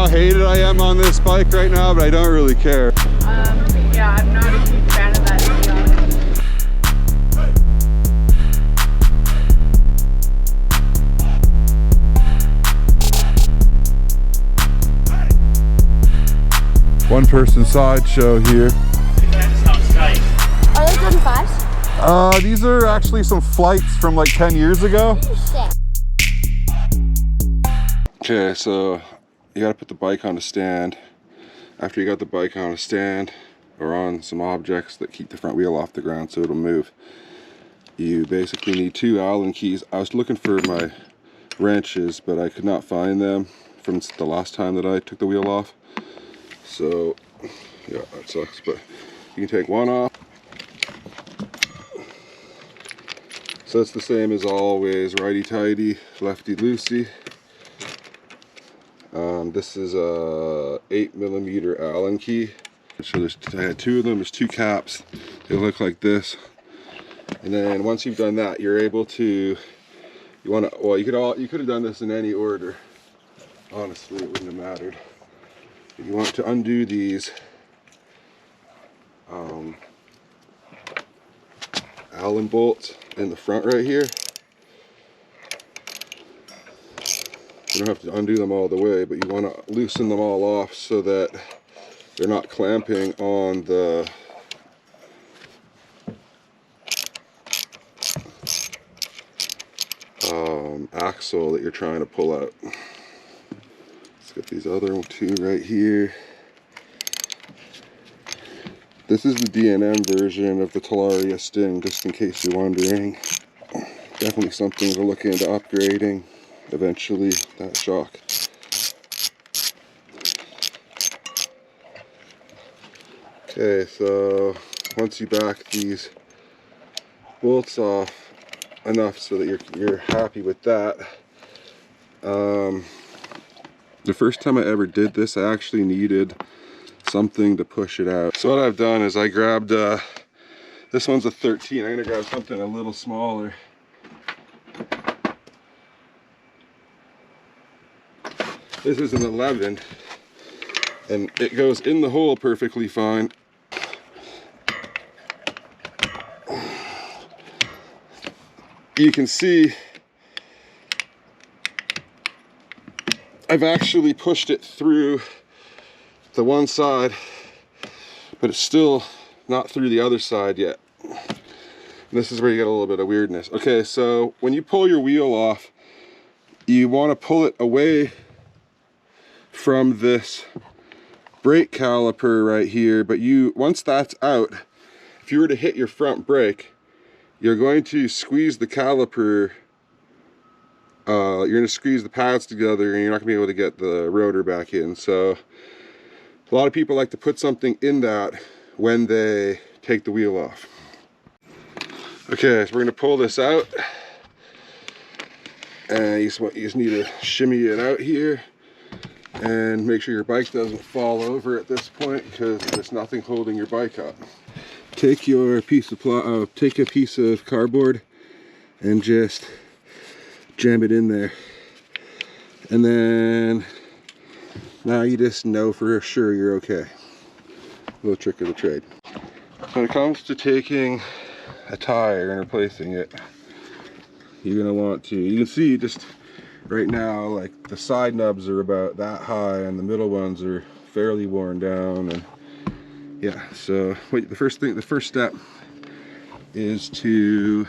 how hated I am on this bike right now, but I don't really care. Yeah, I'm not a huge fan of that, to be honest. One person sideshow here. Are those 35s? These are actually some flights from like 10 years ago. Okay, so you gotta put the bike on a stand. After you got the bike on a stand or on some objects that keep the front wheel off the ground so it'll move, you basically need 2 Allen keys. I was looking for my wrenches, but I could not find them from the last time that I took the wheel off. So, yeah, that sucks, but you can take one off. So it's the same as always, righty-tighty, lefty-loosey. This is a 8mm Allen key. So I had 2 of them, there's 2 caps. They look like this. And then once you've done that, you're able to, well, you could have done this in any order. Honestly, it wouldn't have mattered. You want to undo these Allen bolts in the front right here. You don't have to undo them all the way, but you want to loosen them all off so that they're not clamping on the axle that you're trying to pull out. Let's get these other 2 right here. This is the D&M version of the Talaria Sting, just in case you're wondering. Definitely something to look into upgrading eventually, that shock. Okay, so once you back these bolts off enough so that you're happy with that. The first time I ever did this, I actually needed something to push it out. So what I've done is I grabbed, this one's a 13, I'm gonna grab something a little smaller. This is an 11, and it goes in the hole perfectly fine. You can see I've actually pushed it through the one side, but it's still not through the other side yet. This is where you get a little bit of weirdness. Okay, so when you pull your wheel off, you want to pull it away from this brake caliper right here, but once that's out, if you were to hit your front brake, you're going to squeeze the caliper, you're going to squeeze the pads together, and you're not going to be able to get the rotor back in. So a lot of people like to put something in that when they take the wheel off. Okay, so we're going to pull this out, and you just need to shimmy it out here and make sure your bike doesn't fall over at this point, because there's nothing holding your bike up. Take your piece of take a piece of cardboard and just jam it in there, and then now you just know for sure you're okay. Little trick of the trade. When it comes to taking a tire and replacing it, you're gonna want to, you can see just right now, like the side nubs are about that high and the middle ones are fairly worn down, and yeah, so the first step is to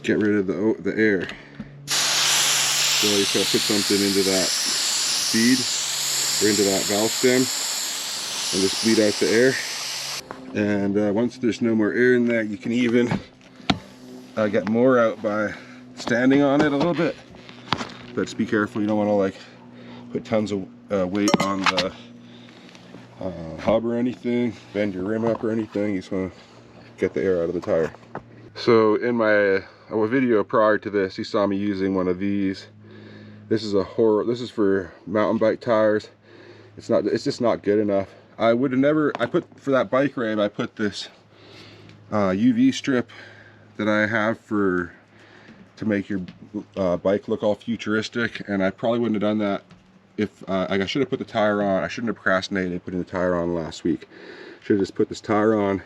get rid of the air. So you just gotta put something into that speed or into that valve stem and just bleed out the air. And once there's no more air in there, you can even get more out by standing on it a little bit. But just be careful, you don't want to like put tons of weight on the hub or anything, bend your rim up or anything. You just want to get the air out of the tire. So in my video prior to this, you saw me using one of these. This is this is for mountain bike tires. It's just not good enough. I would have never, for that bike frame, I put this UV strip that I have for to make your bike look all futuristic, and I probably wouldn't have done that if I should have put the tire on. I shouldn't have procrastinated putting the tire on last week. Should have just put this tire on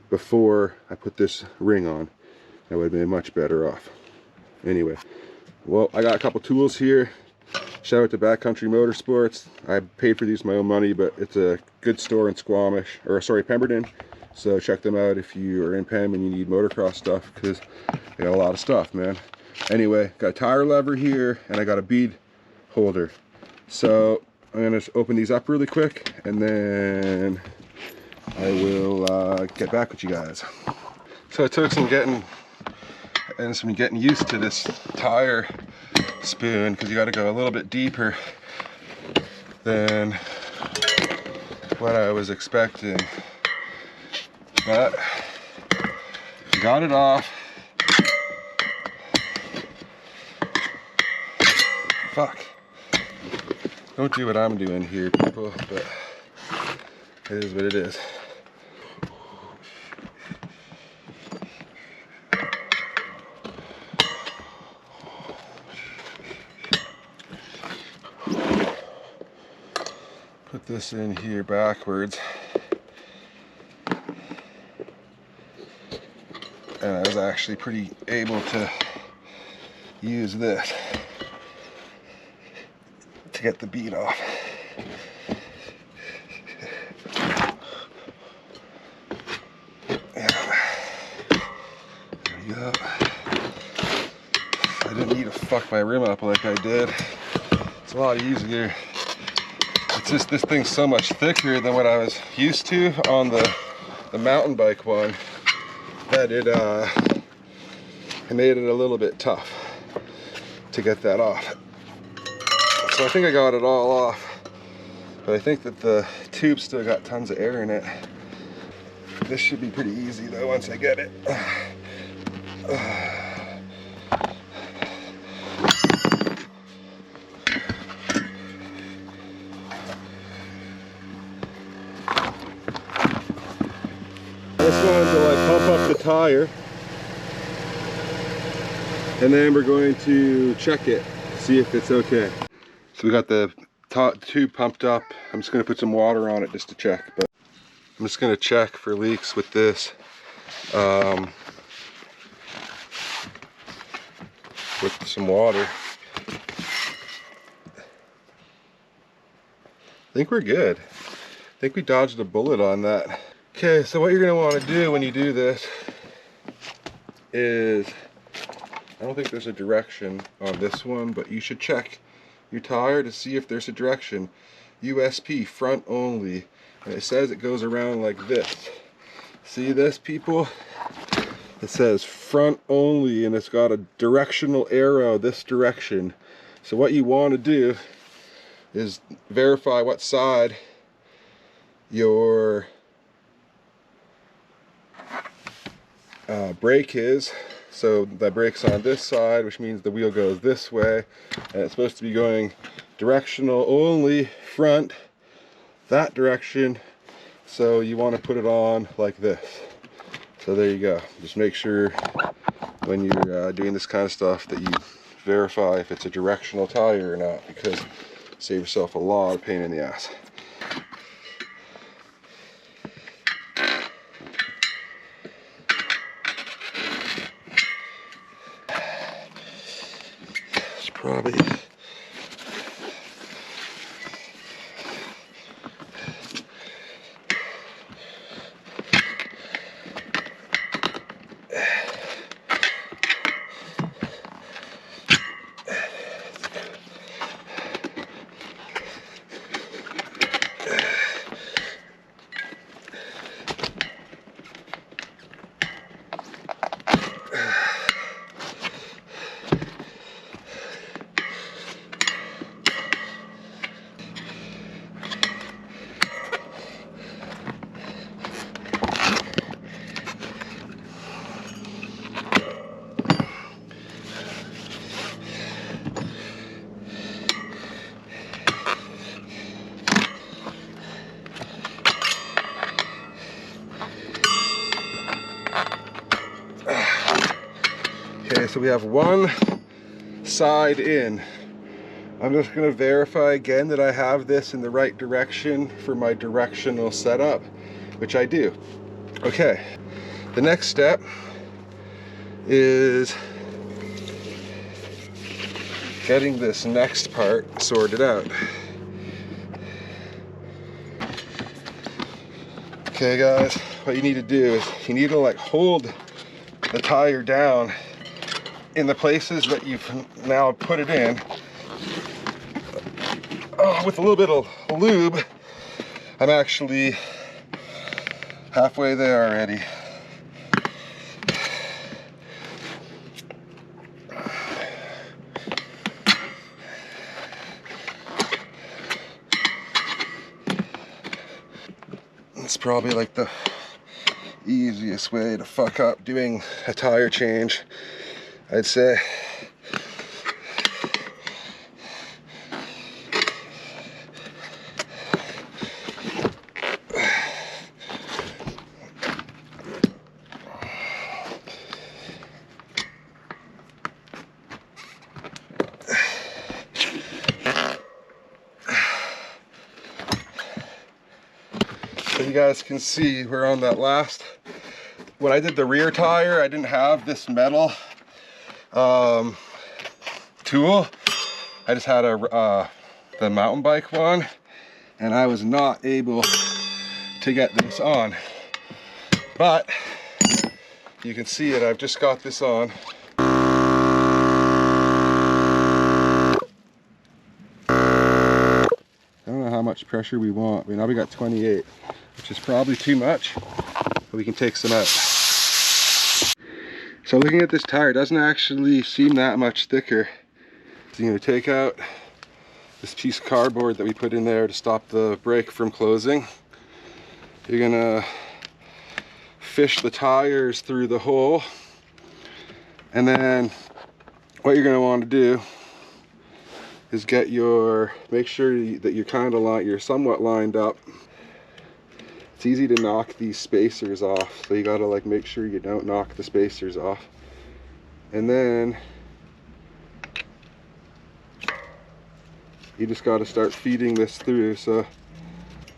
before I put this ring on. I would have been much better off. Anyway, well, I got a couple tools here. Shout out to Backcountry Motorsports. I paid for these with my own money, but it's a good store in Squamish, or sorry, Pemberton. So check them out if you are in Pem and you need motocross stuff, because they got a lot of stuff, man. Anyway, got a tire lever here, and I got a bead holder. So I'm gonna open these up really quick, and then I will get back with you guys. So it took some getting used to this tire spoon, because you got to go a little bit deeper than what I was expecting. But got it off. Fuck. Don't do what I'm doing here, people, but it is what it is. Put this in here backwards. And I was actually pretty able to use this to get the bead off. Yeah. There we go. I didn't need to fuck my rim up like I did. It's a lot easier. It's just this thing's so much thicker than what I was used to on the mountain bike one, that it made it a little bit tough to get that off. So I think I got it all off, but I think that the tube still got tons of air in it. This should be pretty easy though once I get it. This one will pump up the tire, and then we're going to check it, see if it's okay. So we got the tube pumped up. I'm just going to put some water on it just to check, but I'm just going to check for leaks with this. With some water. I think we're good. I think we dodged a bullet on that. Okay, so what you're going to want to do when you do this is, I don't think there's a direction on this one, but you should check your tire to see if there's a direction. USP, front only. And it says it goes around like this. See this, people? It says front only, and it's got a directional arrow this direction. So what you want to do is verify what side your brake is. So the brake's on this side, which means the wheel goes this way, and it's supposed to be going directional only, front, that direction. So you want to put it on like this. So there you go. Just make sure when you're doing this kind of stuff that you verify if it's a directional tire or not, because save yourself a lot of pain in the ass. It's probably Okay, so we have one side in. I'm just going to verify again that I have this in the right direction for my directional setup, which I do. Okay, the next step is getting this next part sorted out. Okay guys, what you need to do is you need to like hold the tire down in the places that you've now put it in. With a little bit of lube, I'm actually halfway there already. It's probably like the easiest way to fuck up doing a tire change, I'd say. So you guys can see we're on that last. When I did the rear tire, I didn't have this metal tool. I just had the mountain bike one, and I was not able to get this on. But you can see it, I've just got this on. I don't know how much pressure we want. Now we got 28, which is probably too much, but we can take some out. So looking at this tire, it doesn't actually seem that much thicker. So you're gonna take out this piece of cardboard that we put in there to stop the brake from closing. You're gonna fish the tires through the hole, and then what you're gonna want to do is get make sure that you're somewhat lined up. It's easy to knock these spacers off, so you gotta like make sure you don't knock the spacers off. And then you just gotta start feeding this through. So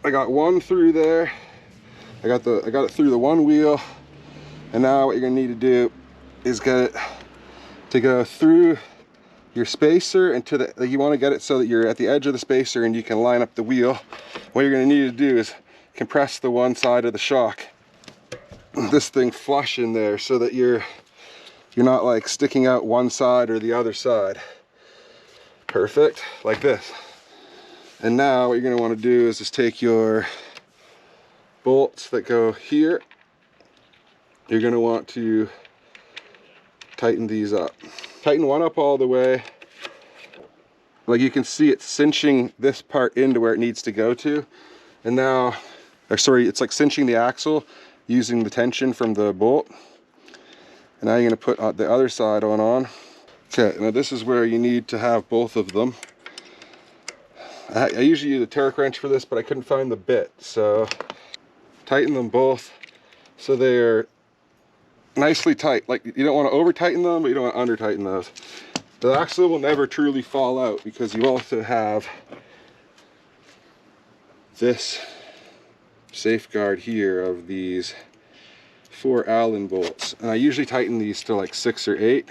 I got one through there. I got it through the one wheel, and now what you're gonna need to do is get it to go through your spacer and you want to get it so that you're at the edge of the spacer and you can line up the wheel. What you're going to need to do is compress the one side of the shock, this thing flush in there, so that you're not like sticking out one side or the other side. Perfect, like this. And now what you're going to want to do is just take your bolts that go here. You're going to want to tighten these up. Tighten one up all the way. Like you can see, it's cinching this part into where it needs to go to. And now, it's like cinching the axle using the tension from the bolt. And now you're going to put the other side on. Okay, now this is where you need to have both of them. I usually use a Torque wrench for this, but I couldn't find the bit. So tighten them both so they're nicely tight. Like you don't want to over tighten them, but you don't want to under tighten those. The axle will never truly fall out because you also have this safeguard here of these 4 Allen bolts, and I usually tighten these to like 6 or 8.